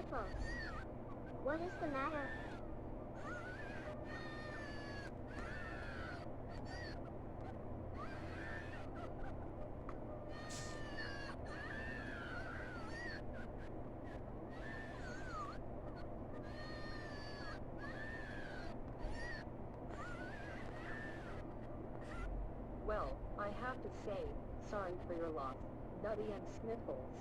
Sniffles. What is the matter? Well, I have to say, sorry for your loss, Nutty and Sniffles.